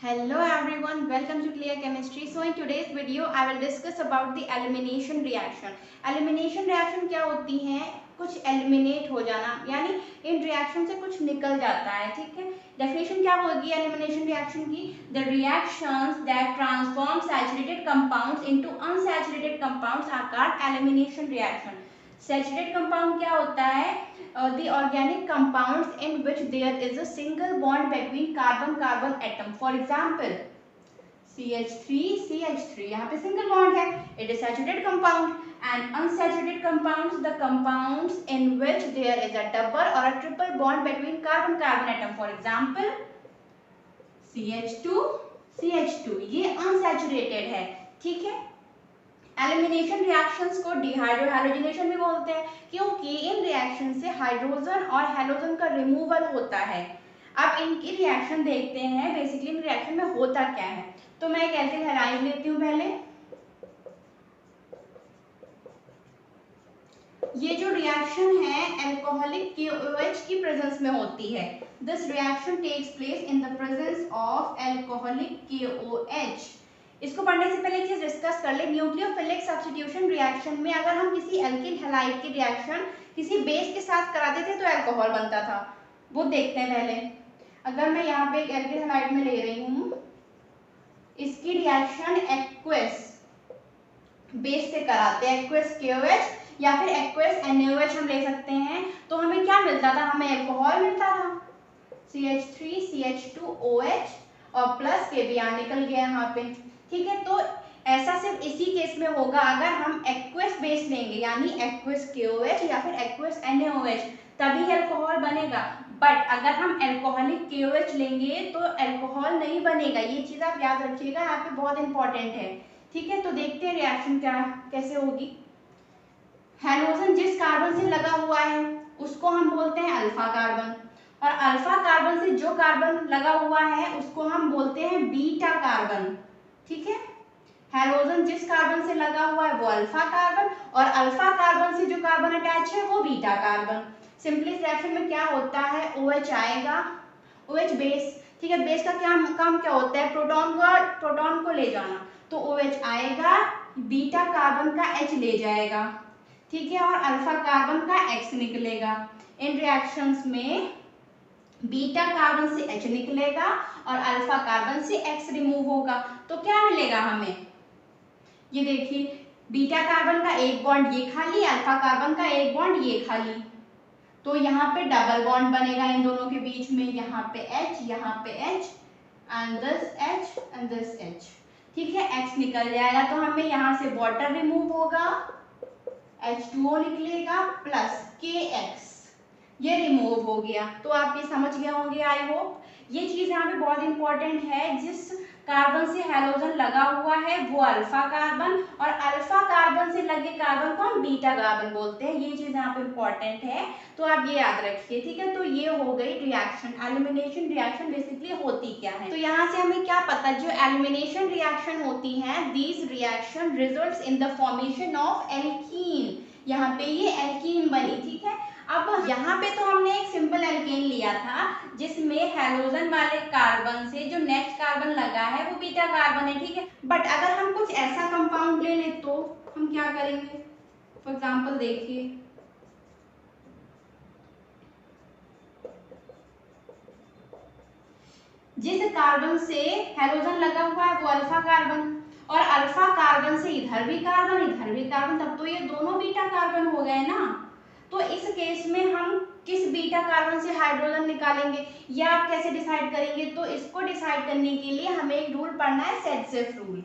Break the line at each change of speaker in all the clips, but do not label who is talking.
Hello everyone, welcome to Clear Chemistry. So in today's video I will discuss about the elimination reaction. Elimination reaction क्या होती है? कुछ eliminate हो जाना, यानी इन रिएक्शन से कुछ निकल जाता है. ठीक है, डेफिनेशन क्या होगी एलिमिनेशन रिएक्शन की? The reactions that transform saturated compounds into unsaturated compounds are called elimination reaction. Saturated compound क्या होता है? The organic compounds in which there is a single bond between carbon-carbon atom. For example, CH3, यहाँ पे single bond है, it is saturated compound. And unsaturated compounds, the compounds in which there is a double or a triple bond between carbon-carbon atom. For example, CH2, ये unsaturated है. ठीक है, elimination reactions को डिहाइड्रोहैलोजिनेशन भी बोलते हैं, क्योंकि इन रिएक्शन से हाइड्रोजन और हैलोजन का रिमूवल होता है. अब इनकी रिएक्शन देखते हैं, बेसिकली इन रिएक्शन में होता क्या है. तो मैं एक एल्किल हैलाइड लेती हूँ. पहले ये जो रिएक्शन है अल्कोहलिक KOH की प्रेजेंस में होती है. This reaction takes place in the presence of alcoholic KOH. इसको पढ़ने से पहले एक चीज डिस्कस कर ले. न्यूक्लियोफिलिक सब्स्टिट्यूशन रिएक्शन में अगर हम किसी एल्किल हैलाइड की रिएक्शन किसी बेस के साथ कराते थे तो अल्कोहल बनता था. वो देखते हैं पहले. अगर मैं यहाँ पे एक एल्किल हैलाइड में ले रही हूँ, इसकी रिएक्शन एक्वस बेस से कराते हैं, एक्वस KOH या फिर एक्वस NaOH हम ले सकते हैं, तो हमें क्या मिलता था? हमें अल्कोहल मिलता था, CH3 CH2OH और प्लस KBr निकल गया यहाँ पे. ठीक है, तो ऐसा सिर्फ इसी केस में होगा अगर हम एक्वस बेस लेंगे, यानी एक्वस KOH या फिर एक्वस NaOH, तभी अल्कोहल बनेगा. बट अगर हम अल्कोहलिक KOH लेंगे तो अल्कोहल नहीं बनेगा. ये चीज आप याद रखिएगा, यहाँ पे बहुत इंपॉर्टेंट है. ठीक है, तो देखते हैं रिएक्शन कैसे होगी. हैलोजन जिस कार्बन से लगा हुआ है उसको हम बोलते हैं अल्फा कार्बन, और अल्फा कार्बन से जो कार्बन लगा हुआ है उसको हम बोलते हैं बीटा कार्बन. ठीक है, हैलोजन जिस कार्बन से लगा हुआ है वो अल्फा कार्बन, और अल्फा कार्बन से जो कार्बन अटैच है वो बीटा कार्बन. सिंपली इस रिएक्शन में क्या होता है? OH आएगा, OH बेस. ठीक है, बेस का क्या काम क्या होता है? प्रोटॉन को ले जाना. तो OH आएगा, बीटा कार्बन का H ले जाएगा. ठीक है, और अल्फा कार्बन का X निकलेगा. इन रिएक्शंस में बीटा कार्बन से H निकलेगा और अल्फा कार्बन से X रिमूव होगा. तो क्या मिलेगा हमें? ये देखिए, बीटा कार्बन का एक बॉन्ड ये खाली, अल्फा कार्बन का एक बॉन्ड ये खाली, तो यहाँ पे डबल बॉन्ड बनेगा इन दोनों के बीच में. यहाँ पे H, यहाँ पे H, and this H and this H. ठीक है, X निकल जाएगा तो हमें यहाँ से वाटर रिमूव होगा, H2O निकलेगा प्लस KX, ये रिमूव हो गया. तो आप ये समझ गए होंगे आई होप. ये चीज यहाँ पे बहुत इंपॉर्टेंट है. जिस कार्बन से हैलोजन लगा हुआ है वो अल्फा कार्बन, और अल्फा कार्बन से लगे कार्बन को हम बीटा कार्बन बोलते हैं. ये चीज यहाँ पे इंपॉर्टेंट है, तो आप ये याद रखिए. ठीक है, तो ये हो गई रिएक्शन. एलिमिनेशन रिएक्शन बेसिकली होती क्या है? तो यहाँ से हमें क्या पता, जो एलिमिनेशन रिएक्शन होती है, these reaction results in the formation of alkene. यहाँ पे ये एल्कीन बनी. ठीक है, अब यहाँ पे तो हमने एक सिंपल एल्केन लिया था जिसमें हैलोजन वाले कार्बन से जो नेक्स्ट कार्बन लगा है वो बीटा कार्बन है. ठीक है, बट अगर हम कुछ ऐसा कंपाउंड ले लें तो हम क्या करेंगे? फॉर एग्जांपल देखिए, जिस कार्बन से हैलोजन लगा हुआ है वो अल्फा कार्बन, और अल्फा कार्बन से इधर भी कार्बन, तब तो ये दोनों बीटा कार्बन हो गए ना. तो इस केस में हम किस बीटा कार्बन से हाइड्रोजन निकालेंगे, या आप कैसे डिसाइड करेंगे? तो इसको डिसाइड करने के लिए हमें एक रूल पढ़ना है, सेटजेफ रूल.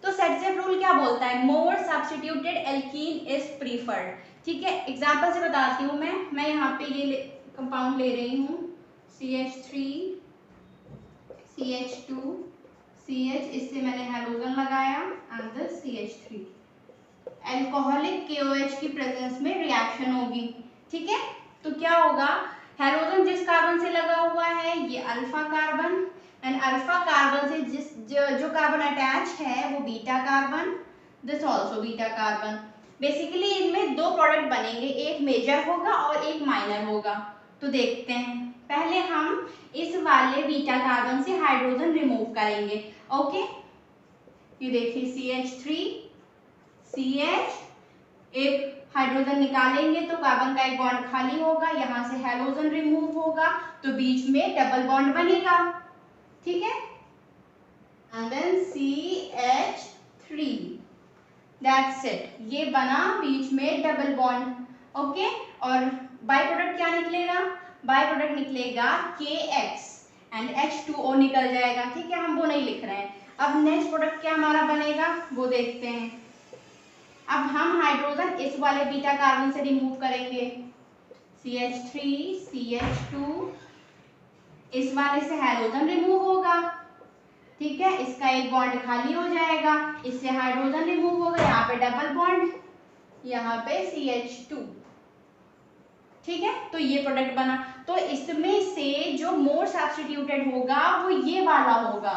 तो सेटजेफ रूल क्या बोलता है? मोर सब्स्टिट्यूटेड एल्कीन इज प्रीफर्ड. ठीक है, एग्जांपल से बताती हूँ. मैं यहाँ पे ये कंपाउंड ले रही हूँ, CH3 CH2 CH, इससे मैंने हैलोजन लगाया, and this CH3. Alcoholic KOH की प्रेजेंस में रिएक्शन होगी. ठीक है, तो क्या होगा? हैलोजन जिस कार्बन से लगा हुआ है ये alpha carbon, and alpha carbon से जो कार्बन अटैच है वो beta carbon, this also beta carbon. Basically इनमें दो प्रोडक्ट बनेंगे, एक मेजर होगा और एक माइनर होगा. तो देखते हैं पहले हम इस वाले बीटा कार्बन से हाइड्रोजन रिमूव करेंगे। ओके, ये देखिए CH3 CH, एक हाइड्रोजन निकालेंगे तो कार्बन का एक बॉन्ड खाली होगा, यहाँ से हैलोजन रिमूव होगा तो बीच में डबल बॉन्ड बनेगा। ठीक है, and then CH3, that's it, ये बना बीच में डबल बॉन्ड। ओके, और बाय प्रोडक्ट क्या निकलेगा? बाय प्रोडक्ट निकलेगा KX एंड H2O निकल जाएगा। ठीक है, हम वो नहीं लिख रहे हैं। अब नेक्स्ट प्रोडक्ट क्या हमारा बनेगा वो देखते हैं। अब हम हाइड्रोजन इस वाले बीटा कार्बन से रिमूव करेंगे, CH3 CH2, इस वाले से हाइड्रोजन रिमूव होगा। ठीक है, इसका एक बॉन्ड खाली हो जाएगा, इससे हाइड्रोजन रिमूव होगा, यहाँ पे डबल बॉन्ड, यहाँ पे CH2। ठीक है, तो ये प्रोडक्ट बना। तो इसमें से जो मोर सब्स्टिट्यूटेड होगा वो ये वाला होगा,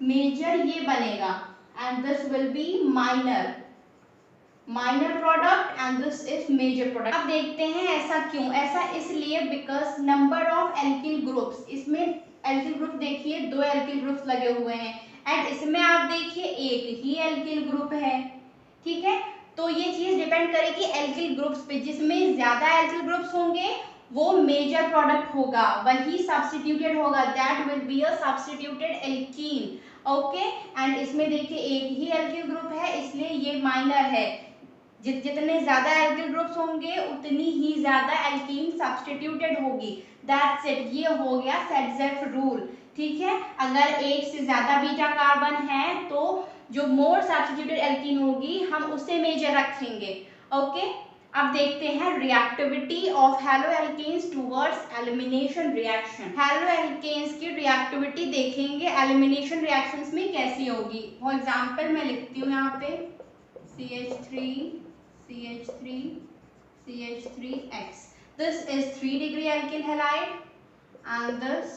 मेजर ये बनेगा, and this will be minor product and this is major product. अब देखते हैं ऐसा क्यों। ऐसा इसलिए because number of alkyl groups, इसमें एल्किल ग्रुप देखिए 2 एल्किल ग्रुप्स लगे हुए हैं, एंड इसमें आप देखिए एक ही एल्किल ग्रुप है। ठीक है, तो ये चीज डिपेंड करेगी एल्किल ग्रुप्स पे, जिसमें ज्यादा एल्किल ग्रुप्स होंगे वो मेजर प्रोडक्ट होगा, वही सब्स्टिट्यूटेड होगा, that will be a substituted alkene. Okay, and इसमें देखिए एक ही एल्किल ग्रुप है इसलिए ये माइनर है। जितने ज्यादा एल्किल ग्रुप्स होंगे उतनी ही ज्यादा एल्कीन सब्स्टिट्यूटेड होगी। दैट्स इट, ये हो गया सेट-ज़ेफ रूल। ठीक है, अगर एक से ज्यादा बीटा कार्बन है तो जो मोर सब्स्टिट्यूटेड एल्कीन होगी हम उसे मेजर रखेंगे। ओके, अब देखते हैं reactivity of haloalkanes towards elimination reaction. Haloalkanes की रिएक्टिविटी देखेंगे एलिमिनेशन रिएक्शंस में कैसी होगी। फॉर एग्जांपल मैं लिखती हूँ यहाँ पे CH3 CH3 CH3X. This is 3 degree alkyl halide, and this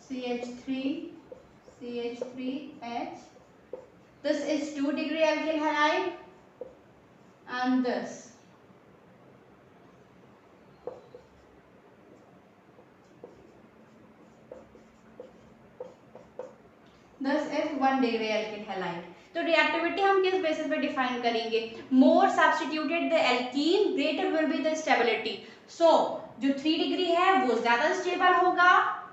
CH3 CH3H. This is 2 degree alkyl halide, and this is 1 degree alkyl halide. तो रिएक्टिविटी हम किस बेसिस पे डिफाइन करेंगे? More substituted the alkene greater will be the stability. So जो 3 degree है वो ज्यादा stable होगा,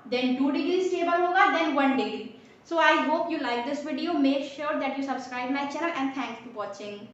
देन 2 डिग्री स्टेबल होगा, then 1 degree. So I hope you like this video. Make sure that you subscribe my channel, and thanks for watching.